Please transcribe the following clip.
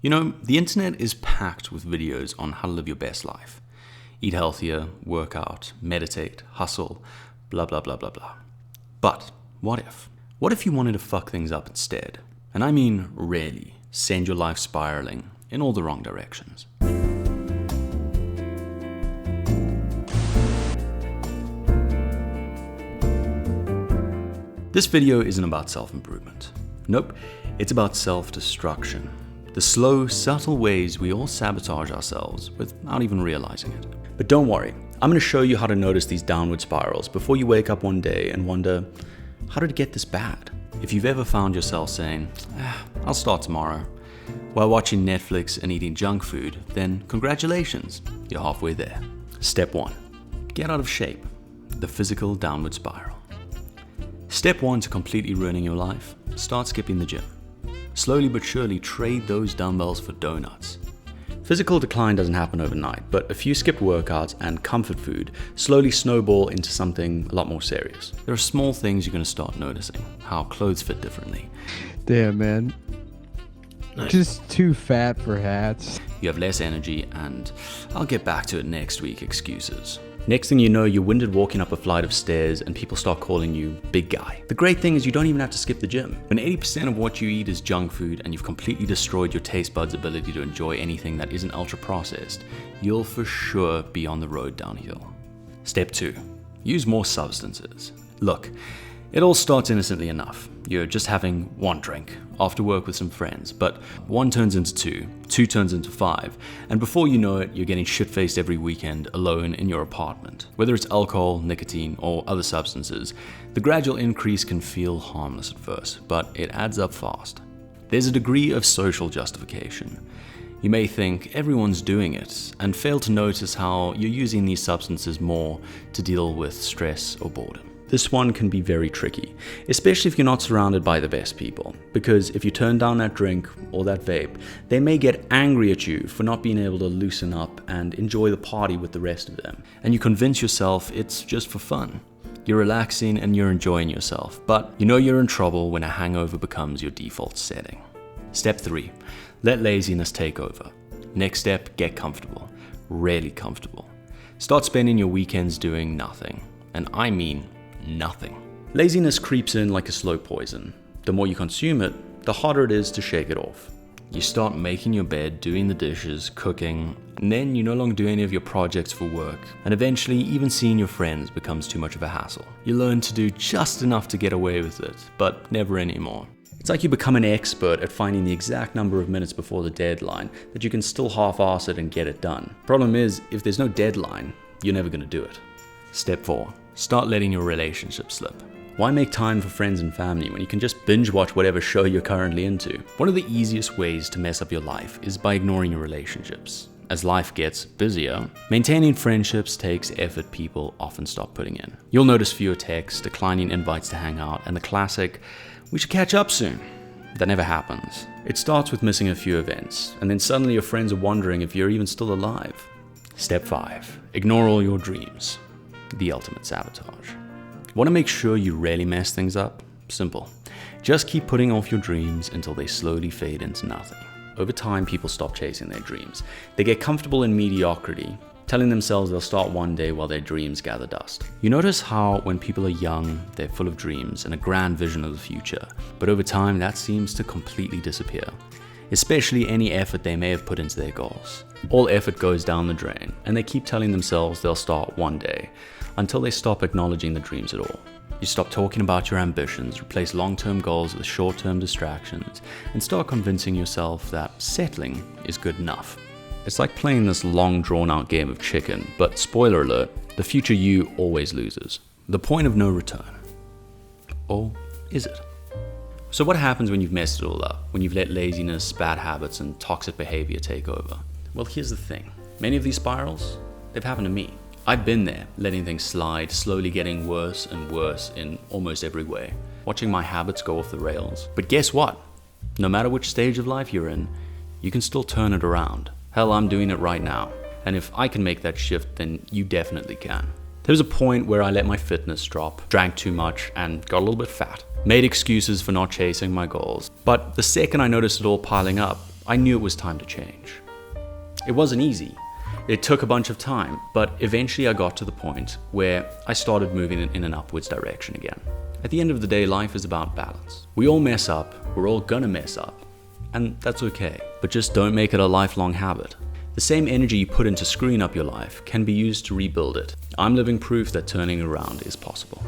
You know, the internet is packed with videos on how to live your best life. Eat healthier, work out, meditate, hustle, blah blah blah blah blah. But what if? What if you wanted to fuck things up instead? And I mean really send your life spiraling in all the wrong directions. This video isn't about self-improvement. Nope, it's about self-destruction. The slow, subtle ways we all sabotage ourselves without even realizing it. But don't worry, I'm going to show you how to notice these downward spirals before you wake up one day and wonder, how did it get this bad? If you've ever found yourself saying, I'll start tomorrow, while watching Netflix and eating junk food, then congratulations, you're halfway there. Step 1. Get out of shape. The physical downward spiral. Step 1 to completely ruining your life, start skipping the gym. Slowly but surely trade those dumbbells for donuts. Physical decline doesn't happen overnight, but a few skipped workouts and comfort food slowly snowball into something a lot more serious. There are small things you're going to start noticing, how clothes fit differently. Damn, man. Nice. Just too fat for hats. You have less energy and I'll get back to it next week excuses. Next thing you know, you're winded walking up a flight of stairs and people start calling you big guy. The great thing is you don't even have to skip the gym. When 80% of what you eat is junk food and you've completely destroyed your taste buds' ability to enjoy anything that isn't ultra processed, you'll for sure be on the road downhill. Step 2. Use more substances. Look, it all starts innocently enough. You're just having one drink after work with some friends, but one turns into two turns into 5, and before you know it, you're getting shit-faced every weekend alone in your apartment. Whether it's alcohol, nicotine, or other substances, the gradual increase can feel harmless at first, but it adds up fast. There's a degree of social justification. You may think everyone's doing it, and fail to notice how you're using these substances more to deal with stress or boredom. This one can be very tricky, especially if you're not surrounded by the best people, because if you turn down that drink or that vape, they may get angry at you for not being able to loosen up and enjoy the party with the rest of them. And you convince yourself it's just for fun. You're relaxing and you're enjoying yourself, but you know you're in trouble when a hangover becomes your default setting. Step 3. Let laziness take over. Next step, get comfortable. Really comfortable. Start spending your weekends doing nothing. And I mean nothing. Laziness creeps in like a slow poison. The more you consume it, the harder it is to shake it off. You start making your bed, doing the dishes, cooking, and then you no longer do any of your projects for work, and eventually even seeing your friends becomes too much of a hassle. You learn to do just enough to get away with it, but never anymore. It's like you become an expert at finding the exact number of minutes before the deadline that you can still half-ass it and get it done. Problem is, if there's no deadline, you're never going to do it. Step 4. Start letting your relationship slip. Why make time for friends and family when you can just binge watch whatever show you're currently into? One of the easiest ways to mess up your life is by ignoring your relationships. As life gets busier, maintaining friendships takes effort people often stop putting in. You'll notice fewer texts, declining invites to hang out, and the classic, we should catch up soon. That never happens. It starts with missing a few events, and then suddenly your friends are wondering if you're even still alive. Step 5. Ignore all your dreams. The ultimate sabotage. Want to make sure you rarely mess things up? Simple. Just keep putting off your dreams until they slowly fade into nothing. Over time, people stop chasing their dreams. They get comfortable in mediocrity, telling themselves they'll start one day while their dreams gather dust. You notice how when people are young, they're full of dreams and a grand vision of the future, but over time that seems to completely disappear. Especially any effort they may have put into their goals. All effort goes down the drain, and they keep telling themselves they'll start one day, until they stop acknowledging the dreams at all. You stop talking about your ambitions, replace long-term goals with short-term distractions, and start convincing yourself that settling is good enough. It's like playing this long drawn-out game of chicken, but spoiler alert, the future you always loses. The point of no return. Or is it? So what happens when you've messed it all up? When you've let laziness, bad habits, and toxic behavior take over? Well, here's the thing. Many of these spirals, they've happened to me. I've been there, letting things slide, slowly getting worse and worse in almost every way. Watching my habits go off the rails. But guess what? No matter which stage of life you're in, you can still turn it around. Hell, I'm doing it right now. And if I can make that shift, then you definitely can. There was a point where I let my fitness drop, drank too much, and got a little bit fat. Made excuses for not chasing my goals. But the second I noticed it all piling up, I knew it was time to change. It wasn't easy. It took a bunch of time, but eventually I got to the point where I started moving in an upwards direction again. At the end of the day, life is about balance. We all mess up, we're all gonna mess up, and that's okay, but just don't make it a lifelong habit. The same energy you put into screwing up your life can be used to rebuild it. I'm living proof that turning around is possible.